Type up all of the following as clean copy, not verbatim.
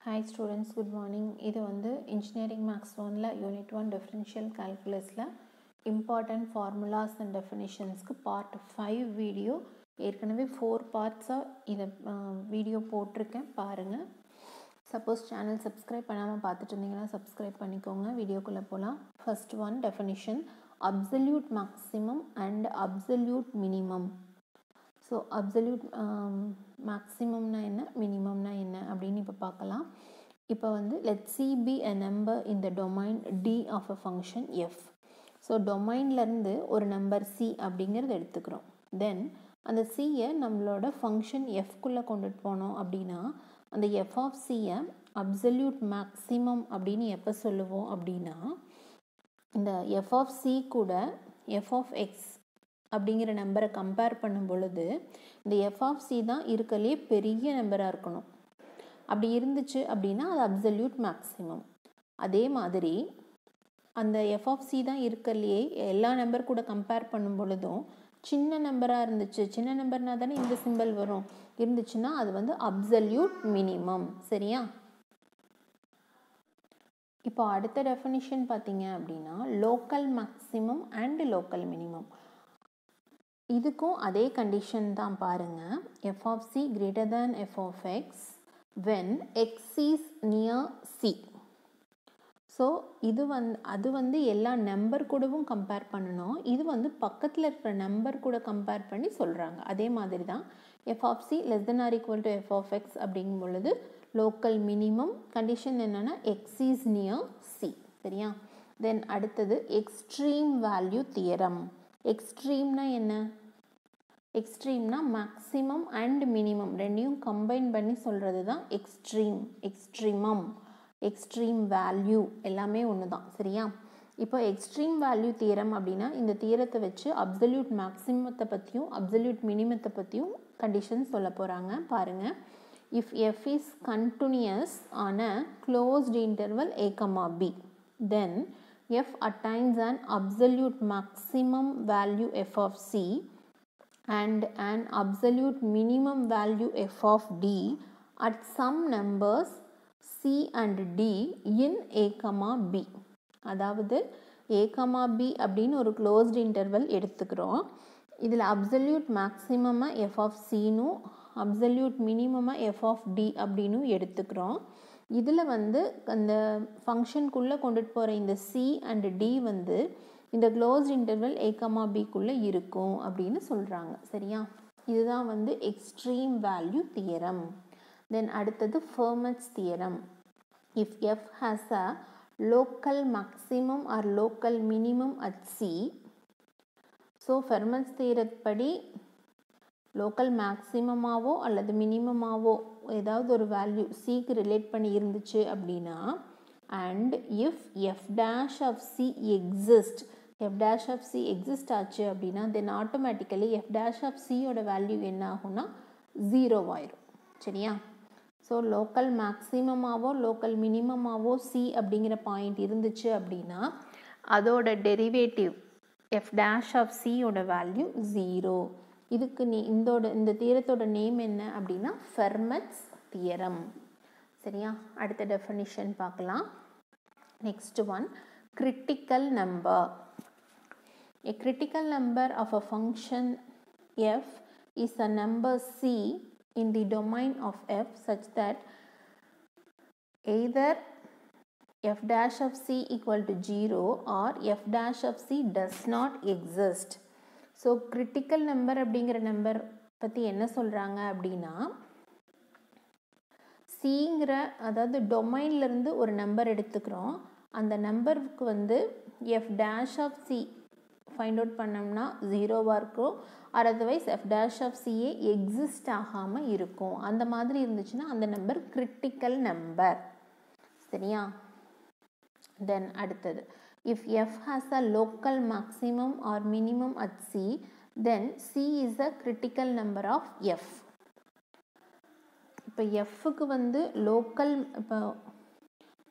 Hi students, good morning. இது வந்து Engineering Maths 1ல Unit 1 Differential Calculusல Important Formulas and Definitionsக்கு Part 5 video ஏற்கனவே 4 பார்ட்ஸாக இதை video போட்டிருக்கேன் பாருங்கள். சப்போஸ் சேனல் சப்ஸ்கிரைப் பண்ணாமல் பார்த்துட்டு இருந்தீங்கன்னா சப்ஸ்கிரைப் பண்ணிக்கோங்க. வீடியோக்குள்ளே போகலாம். First one definition, absolute maximum and absolute minimum. So absolute மேக்ஸிமம்னா என்ன, மினிமம்னா என்ன அப்படின்னு இப்போ பார்க்கலாம். இப்போ வந்து let C be a number in the domain D of a function f. So டொமைன்லேருந்து ஒரு நம்பர் C அப்படிங்கிறது எடுத்துக்கிறோம். தென் அந்த சியை நம்மளோட ஃபங்க்ஷன் எஃப்குள்ளே கொண்டுட்டு போனோம் அப்படின்னா அந்த எஃப் ஆஃப் சியை அப்சல்யூட் மேக்ஸிமம் அப்படின்னு எப்போ சொல்லுவோம் அப்படின்னா இந்த எஃப் ஆஃப் சி கூட எஃப் ஆஃப் எக்ஸ் அப்படிங்கிற நம்பரை கம்பேர் பண்ணும் பொழுது இந்த எஃப் ஆஃப் சி தான் இருக்கலே பெரிய நம்பராக இருக்கணும். அப்படி இருந்துச்சு அப்படின்னா அது அப்சல்யூட் மேக்ஸிமம். அதே மாதிரி அந்த எஃப் ஆஃப் சி தான் இருக்கலையே எல்லா நம்பர் கூட கம்பேர் பண்ணும் பொழுதும் சின்ன நம்பராக இருந்துச்சு, சின்ன நம்பர்னா தானே இந்த சிம்பிள் வரும், இருந்துச்சுன்னா அது வந்து அப்சல்யூட் மினிமம். சரியா? இப்போ அடுத்த டெஃபினிஷன் பார்த்தீங்க அப்படின்னா local maximum and local minimum. இதுக்கும் அதே கண்டிஷன் தான் பாருங்கள். F of C greater than F of X when X is near C. So இது அது வந்து எல்லா நம்பர் கூடவும் கம்பேர் பண்ணணும். இது வந்து பக்கத்தில் இருக்கிற நம்பர் கூட கம்பேர் பண்ணி சொல்கிறாங்க. அதே மாதிரி தான் F of C less than or equal to F of X அப்படிங்கும் பொழுது லோக்கல் மினிமம் கண்டிஷன் என்னென்னா எக்ஸ் இஸ் நியர் சி. சரியா? தென் அடுத்தது எக்ஸ்ட்ரீம் வேல்யூ தியரம். எக்ஸ்ட்ரீம்னா என்ன? எக்ஸ்ட்ரீம்னா மேக்ஸிமம் அண்ட் மினிமம் ரெண்டையும் கம்பைன் பண்ணி சொல்கிறது தான் எக்ஸ்ட்ரீம். எக்ஸ்ட்ரீமம், எக்ஸ்ட்ரீம் வேல்யூ எல்லாமே ஒன்று தான். சரியா? இப்போ எக்ஸ்ட்ரீம் வேல்யூ தியரம் அப்படின்னா இந்த தியரத்தை வச்சு அப்சல்யூட் மேக்ஸிமத்தை பற்றியும் அப்சல்யூட் மினிமத்தை பற்றியும் கண்டிஷன் சொல்ல போகிறாங்க. பாருங்கள். If F is continuous on a closed interval a, b, then f attains an absolute maximum value f of c and an absolute minimum value f of d at some numbers c and d in a, b. அதாவது a, b அப்படின்னு ஒரு closed interval எடுத்துக்கிறோம். இதில் absolute மேக்ஸிமமாக f of சினும் absolute மினிமமாக f of D அப்படின்னும் எடுத்துக்கிறோம். இதில் வந்து அந்த ஃபங்க்ஷனுக்குள்ளே கொண்டுட்டு போகிற இந்த சி அண்ட் டி வந்து இந்த க்ளோஸ்ட் இன்டர்வல் a, bக்குள்ளே இருக்கும் அப்படின்னு சொல்கிறாங்க. சரியா? இதுதான் வந்து எக்ஸ்ட்ரீம் வேல்யூ தியரம். தென் அடுத்தது Fermat's theorem. If f has a local maximum or local minimum at C. So Fermat's தியரப்படி லோக்கல் மேக்ஸிமமாவோ அல்லது மினிமமாவோ ஏதாவது ஒரு வேல்யூ சிக்கு ரிலேட் பண்ணி இருந்துச்சு அப்படின்னா and if f dash of C exist, f dash of C exist ஆச்சு அப்படின்னா then automatically f dash of சியோட வேல்யூ என்ன ஆகும்னா 0 ஆயிரும். சரியா? ஸோ லோக்கல் மேக்ஸிமமாவோ லோக்கல் மினிமமாவோ சி அப்படிங்கிற பாயிண்ட் இருந்துச்சு அப்படின்னா அதோட டெரிவேட்டிவ் எஃப் டேஷ் ஆஃப் சியோட வேல்யூ 0. இதுக்கு இந்த தியரத்தோட நேம் என்ன அப்படின்னா ஃபெர்மட்ஸ் தியரம். சரியா? அடுத்த டெஃபினிஷன் பார்க்கலாம். Next one, critical number. A critical number of a function f is a number c in the domain of f such that either f dash of c equal to 0 or f dash of c does not exist. So critical number அப்படிங்கிற number பற்றி என்ன சொல்கிறாங்க அப்படின்னா சிங்கிற அதாவது டொமைன்லேருந்து ஒரு number எடுத்துக்கிறோம். அந்த நம்பருக்கு வந்து F dash of C find out பண்ணோம்னா 0வாக இருக்கும். Or otherwise F dash of சியே எக்ஸிஸ்ட் ஆகாமல் இருக்கும். அந்த மாதிரி இருந்துச்சுன்னா அந்த நம்பர் கிரிட்டிக்கல் நம்பர். சரியா? தென் அடுத்தது if f has a local maximum or minimum at c, then c is a critical number of f. இப்போ fக்கு வந்து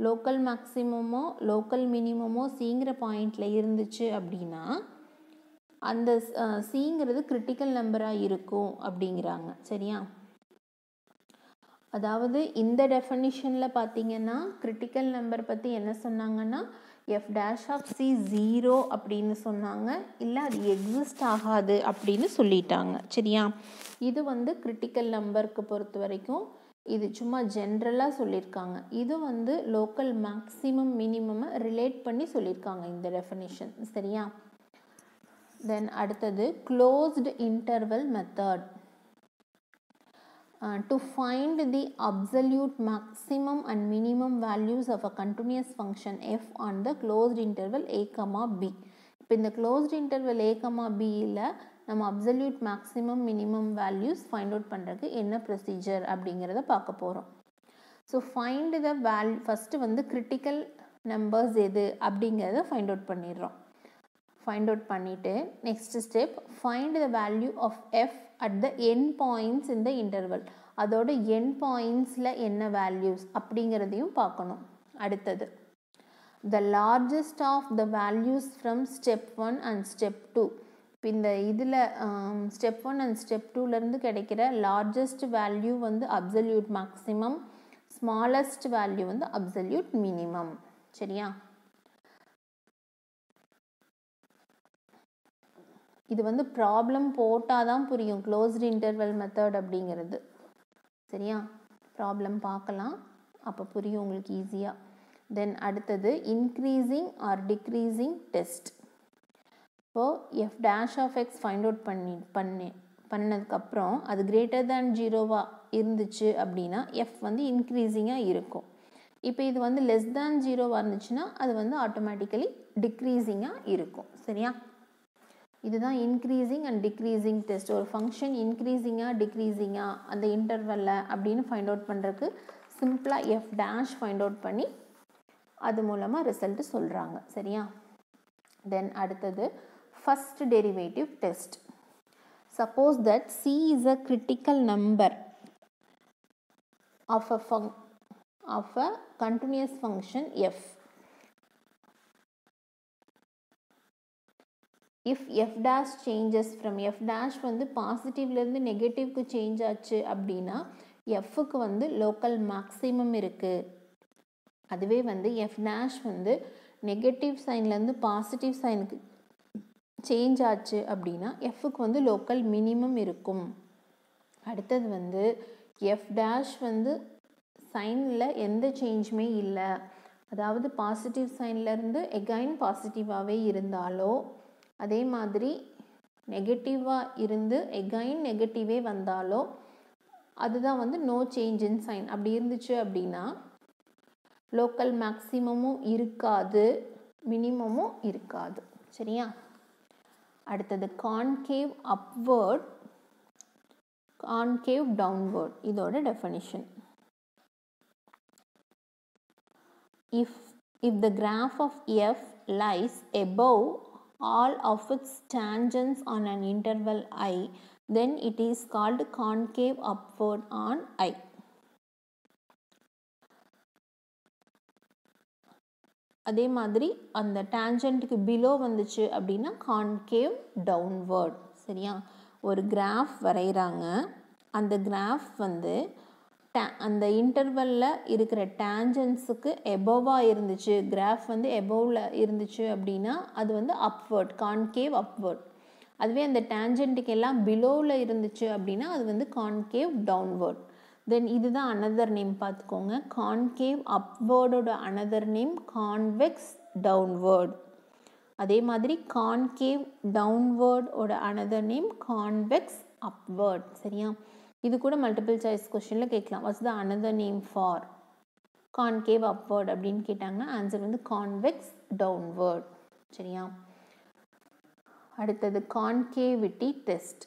லோக்கல் மேக்ஸிமமோ லோக்கல் மினிமமோ சிங்கிற பாயிண்டில் இருந்துச்சு அப்படின்னா அந்த சிங்கிறது கிரிட்டிக்கல் நம்பராக இருக்கும் அப்படிங்கிறாங்க. சரியா? அதாவது இந்த டெஃபனிஷனில் பார்த்தீங்கன்னா கிரிட்டிக்கல் நம்பர் பற்றி என்ன சொன்னாங்கன்னா எஃப் டேஷ் ஆஃப் சி 0 அப்படின்னு சொன்னாங்க, இல்லை அது எக்ஸிஸ்ட் ஆகாது அப்படின்னு சொல்லிட்டாங்க. சரியா, இது வந்து கிரிட்டிக்கல் நம்பருக்கு பொறுத்த வரைக்கும் இது சும்மா ஜென்ரலாக சொல்லியிருக்காங்க. இது வந்து லோக்கல் மேக்ஸிமம் மினிமமை ரிலேட் பண்ணி சொல்லியிருக்காங்க இந்த டெஃபனிஷன். சரியா, தென் அடுத்தது closed interval method. To find the absolute maximum and minimum values of a continuous function f on the closed interval a comma b. இப்போ இந்த closed interval a comma b ல நம்ம absolute maximum minimum values find out பண்ணுறதுக்கு என்ன procedure அப்படிங்கிறத பார்க்க போகிறோம். So find the value first வந்து critical numbers எது அப்படிங்கிறத find out பண்ணிடுறோம். find out பண்ணிவிட்டு next step find the value of f at the end points in the interval. அதோட end pointsல என்ன values அப்படிங்கிறதையும் பார்க்கணும். அடுத்தது the largest of the values from step 1 and step 2. இப்போ இந்த இதில் step 1 and step 2லேருந்து கிடைக்கிற largest value வந்து absolute maximum, smallest value வந்து absolute minimum. சரியா, இது வந்து ப்ராப்ளம் போட்டால் தான் புரியும் க்ளோஸ்டு இன்டர்வல் மெத்தட் அப்படிங்கிறது. சரியா, ப்ராப்ளம் பார்க்கலாம், அப்போ புரியும் உங்களுக்கு ஈஸியாக. தென் அடுத்தது இன்க்ரீஸிங் ஆர் டிக்ரீஸிங் டெஸ்ட். இப்போது F dash of X find out பண்ணதுக்கப்புறம் அது கிரேட்டர் தேன் 0 இருந்துச்சு அப்படின்னா எஃப் வந்து இன்க்ரீஸிங்காக இருக்கும். இப்போ இது வந்து லெஸ் தேன் 0 இருந்துச்சுன்னா அது வந்து ஆட்டோமேட்டிக்கலி டிக்ரீஸிங்காக இருக்கும். சரியா, இதுதான் இன்க்ரீஸிங் அண்ட் டிக்ரீஸிங் டெஸ்ட். ஒரு ஃபங்க்ஷன் இன்க்ரீஸிங்காக டிக்ரீஸிங்காக அந்த இன்டர்வலில் அப்படின்னு ஃபைண்ட் அவுட் பண்ணுறதுக்கு சிம்பிளாக எஃப் டேஷ் ஃபைண்ட் அவுட் பண்ணி அது மூலமாக ரிசல்ட்டு சொல்கிறாங்க. சரியா, தென் அடுத்தது first derivative test. Suppose that C is a critical number of a continuous function F. if f dash changes from f dash வந்து பாசிட்டிவ்லேருந்து நெகட்டிவ்க்கு சேஞ்ச் ஆச்சு அப்படின்னா எஃப்க்கு வந்து லோக்கல் மேக்ஸிமம் இருக்குது. அதுவே வந்து எஃப் டேஷ் வந்து நெகட்டிவ் சைன்லேருந்து பாசிட்டிவ் சைனுக்கு சேஞ்ச் ஆச்சு அப்படின்னா எஃப்க்கு வந்து லோக்கல் மினிமம் இருக்கும். அடுத்தது வந்து எஃப் டேஷ் வந்து சைனில் எந்த சேஞ்சுமே இல்லை, அதாவது பாசிட்டிவ் சைன்லேருந்து எகைன் பாசிட்டிவாகவே இருந்தாலோ அதே மாதிரி நெகட்டிவாக இருந்து எகைன் நெகட்டிவே வந்தாலோ அதுதான் வந்து நோ சேஞ்ச் இன் சைன். அப்படி இருந்துச்சு அப்படின்னா லோக்கல் மேக்ஸிமமும் இருக்காது, மினிமமும் இருக்காது. சரியா, அடுத்தது கான்கேவ் அப்வர்ட், கான்கேவ் டவுன்வர்ட். இதோட definition. if the graph of f lies above all of its tangents on an interval I, then it is called concave upward on I. அதே மாதிரி அந்த டேஞ்சன்ட்டுக்கு பிலோ வந்துச்சு அப்படின்னா கான்கேவ் டவுன்வர்ட். சரியா, ஒரு graph வரைகிறாங்க, அந்த graph வந்து அந்த இன்டர்வலில் இருக்கிற டேஞ்சன்ஸுக்கு எபோவாக இருந்துச்சு, கிராஃப் வந்து எபோவில் இருந்துச்சு அப்படின்னா அது வந்து அப்வர்ட், கான்கேவ் அப்வர்ட். அதுவே அந்த டேஞ்சன்ட்டுக்கு எல்லாம் பிலோவில் இருந்துச்சு அப்படின்னா அது வந்து கான்கேவ் டவுன்வர்ட். தென் இதுதான் அனதர் நேம் பார்த்துக்கோங்க. கான்கேவ் அப்வர்டோட அனதர் நேம் கான்வெக்ஸ் டவுன்வர்ட். அதே மாதிரி கான்கேவ் டவுன்வர்டோட அனதர் நேம் கான்வெக்ஸ் அப்வர்ட். சரியா, இது கூட மல்டிபிள் சாய்ஸ் கொஸ்டினில் கேட்கலாம். What's the another name for concave upward அப்படின்னு கேட்டாங்கன்னா ஆன்சர் வந்து கான்வெக்ஸ் டவுன்வர்ட். சரியா, அடுத்தது concavity test.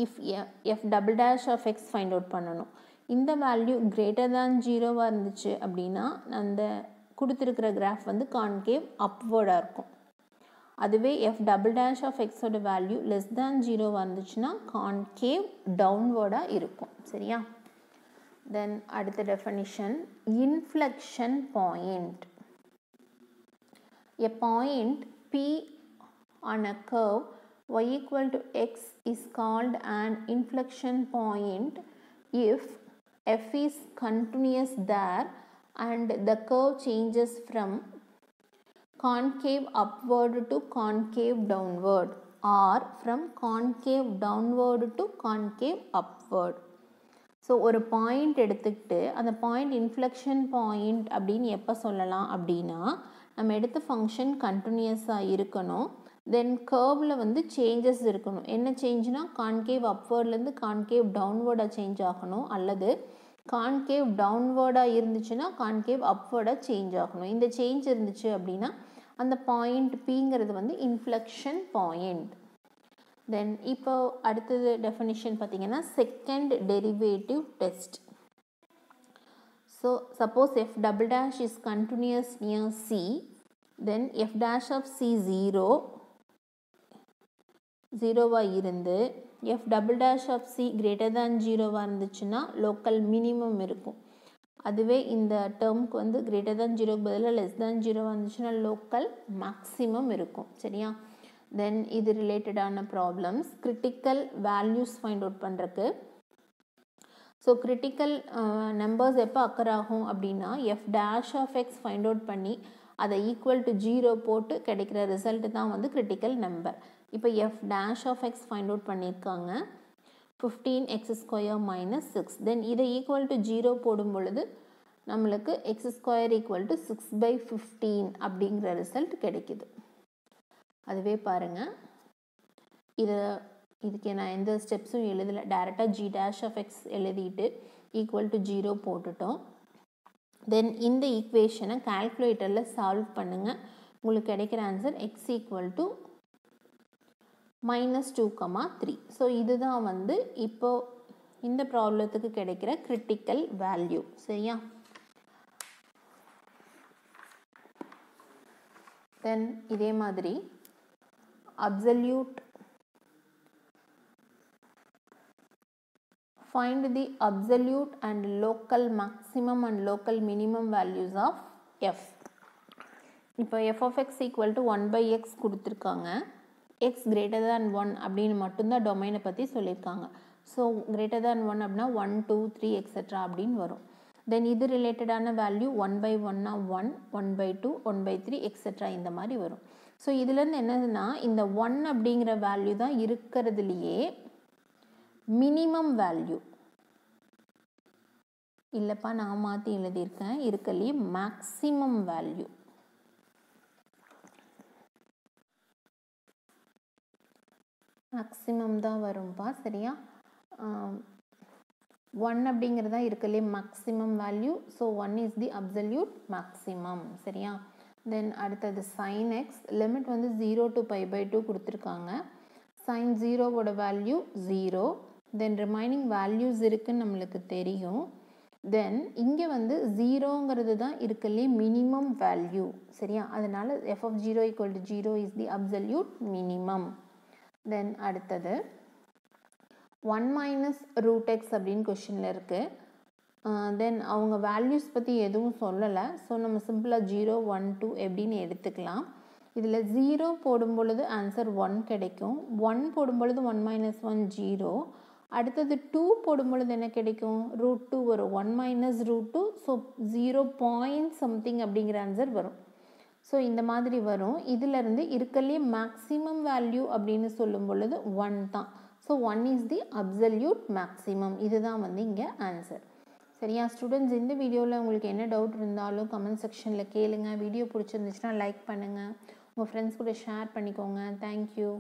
If f double dash of X find out பண்ணணும். இந்த வேல்யூ கிரேட்டர் தேன் 0 இருந்துச்சு அப்படின்னா அந்த கொடுத்துருக்கிற கிராஃப் வந்து கான்கேவ் அப்வர்டாக இருக்கும். அதுவே எஃப் டபுள் டேஷ் ஆஃப் எக்ஸோட வேல்யூ லெஸ் தேன் 0 இருந்துச்சுன்னா கான்கேவ் டவுன்வர்டாக இருக்கும். சரியா, தென் அடுத்த definition inflection point. A point P on a curve y equal to x is called an inflection point if f is continuous there and the curve changes from concave upward to concave downward or from concave downward to concave upward. So ஒரு point எடுத்துக்கிட்டு அந்த point inflection point அப்படின்னு எப்போ சொல்லலாம் அப்படின்னா நம்ம எடுத்த function கண்டினியூஸாக இருக்கணும், தென் கர்வில் வந்து சேஞ்சஸ் இருக்கணும். என்ன சேஞ்ச்னா கான்கேவ் அப்வர்ட்லேருந்து கான்கேவ் டவுன்வர்டாக சேஞ்ச் ஆகணும், அல்லது கான்கேவ் டவுன்வர்டாக இருந்துச்சுன்னா கான்கேவ் அப்வர்டாக சேஞ்ச் ஆகணும். இந்த சேஞ்ச் இருந்துச்சு அப்படின்னா அந்த பாயிண்ட் பிங்கிறது வந்து இன்ஃப்ளெக்ஷன் பாயிண்ட். தென் இப்போ அடுத்தது டெஃபினிஷன் பார்த்தீங்கன்னா second derivative test. So suppose f double dash is continuous near c, then f dash of c ஜீரோவாக இருந்து f double dash of C greater than ஜீரோவாக இருந்துச்சுன்னா லோக்கல் மினிமம் இருக்கும். அதுவே இந்த டேர்முக்கு வந்து கிரேட்டர் தேன் ஜீரோக்கு பதிலாக லெஸ் தேன் ஜீரோவாக இருந்துச்சுன்னா லோக்கல் மேக்ஸிமம் இருக்கும். சரியா? தென் இது ரிலேட்டடான problems critical values find out பண்ணுறக்கு. ஸோ கிரிட்டிக்கல் நம்பர்ஸ் எப்போ அக்கர் ஆகும் அப்படின்னா f dash of X find out பண்ணி அதை ஈக்குவல் டு 0 போட்டு கிடைக்கிற ரிசல்ட் தான் வந்து கிரிட்டிக்கல் நம்பர். இப்போ f dash of X find out பண்ணியிருக்காங்க 15x² - 6. தென் இதை ஈக்குவல் டு 0 போடும் பொழுது நம்மளுக்கு x² = 6/15 அப்படிங்கிற ரிசல்ட் கிடைக்குது. அதுவே பாருங்கள், இதுக்கு நான் எந்த ஸ்டெப்ஸும் எழுதலை, டேரெக்டாக g dash of x எழுதிட்டு ஈக்குவல் டு 0 போட்டுட்டோம். தென் இந்த ஈக்குவேஷனை கால்குலேட்டரில் சால்வ் பண்ணுங்கள். உங்களுக்கு கிடைக்கிற ஆன்சர் x = -2,3. ஸோ இதுதான் வந்து இப்போ இந்த ப்ராப்ளத்துக்கு கிடைக்கிற கிரிட்டிக்கல் வேல்யூ. சரியா? தென் இதே மாதிரி absolute, find the absolute and local maximum and local minimum values of f. இப்போ f of x = 1/x கொடுத்துருக்காங்க, x greater than 1 அப்படின்னு மட்டும்தான் டொமைனை பற்றி சொல்லியிருக்காங்க. ஸோ greater than 1 அப்படின்னா 1, 2, 3 etc. அப்படின்னு வரும். தென் இது ரிலேட்டடான வேல்யூ 1/1 1, 1/2, 1/3 etc. இந்த மாதிரி வரும். ஸோ இதுலேருந்து என்னதுன்னா இந்த 1 அப்படிங்கிற வேல்யூ தான் இருக்கிறதுலையே மினிமம் வேல்யூ. இல்லைப்பா, நான் மாற்றி எழுதியிருக்கேன், இருக்கலையே மேக்ஸிமம் வேல்யூ. மேக்ஸிமம் தான் வரும்பா. சரியா? 1 அப்படிங்கிறது தான் இருக்கலையே maximum value. So 1 is the absolute maximum. சரியா? தென் அடுத்தது sin x, லிமிட் வந்து 0 to π/2 கொடுத்துருக்காங்க. sin 0வோட வேல்யூ 0. தென் ரிமைனிங் வேல்யூஸ் இருக்குன்னு நம்மளுக்கு தெரியும். தென் இங்கே வந்து 0ங்கிறது தான் இருக்கலே மினிமம் வேல்யூ. சரியா? அதனால் f of 0 = 0 is the absolute minimum. Then அடுத்தது 1 - √x அப்படின்னு கொஷினில் இருக்குது. தென் அவங்க வேல்யூஸ் பற்றி எதுவும் சொல்லலை. ஸோ நம்ம சிம்பிளாக 0, 1, 2 எப்படின்னு எடுத்துக்கலாம். இதில் 0 போடும் பொழுது ஆன்சர் 1 கிடைக்கும், 1 போடும் பொழுது 1 - 1 0. அடுத்தது 2 போடும் பொழுது என்ன கிடைக்கும்? √2 வரும், 1 - √2. ஸோ 0 பாயிண்ட் சம்திங் அப்படிங்கிற ஆன்சர் வரும். ஸோ இந்த மாதிரி வரும். இதிலேருந்து இருக்கலே மேக்ஸிமம் வேல்யூ அப்படின்னு சொல்லும் பொழுது 1 தான். So 1 is the absolute maximum. இதுதான் வந்து இங்கே ஆன்சர். சரியா ஸ்டூடெண்ட்ஸ்? இந்த வீடியோவில் உங்களுக்கு என்ன டவுட் இருந்தாலும் கமெண்ட் செக்ஷனில் கேளுங்க. வீடியோ பிடிச்சிருந்துச்சுன்னா லைக் பண்ணுங்கள், உங்கள் ஃப்ரெண்ட்ஸ் கூட ஷேர் பண்ணிக்கோங்க. தேங்க்யூ.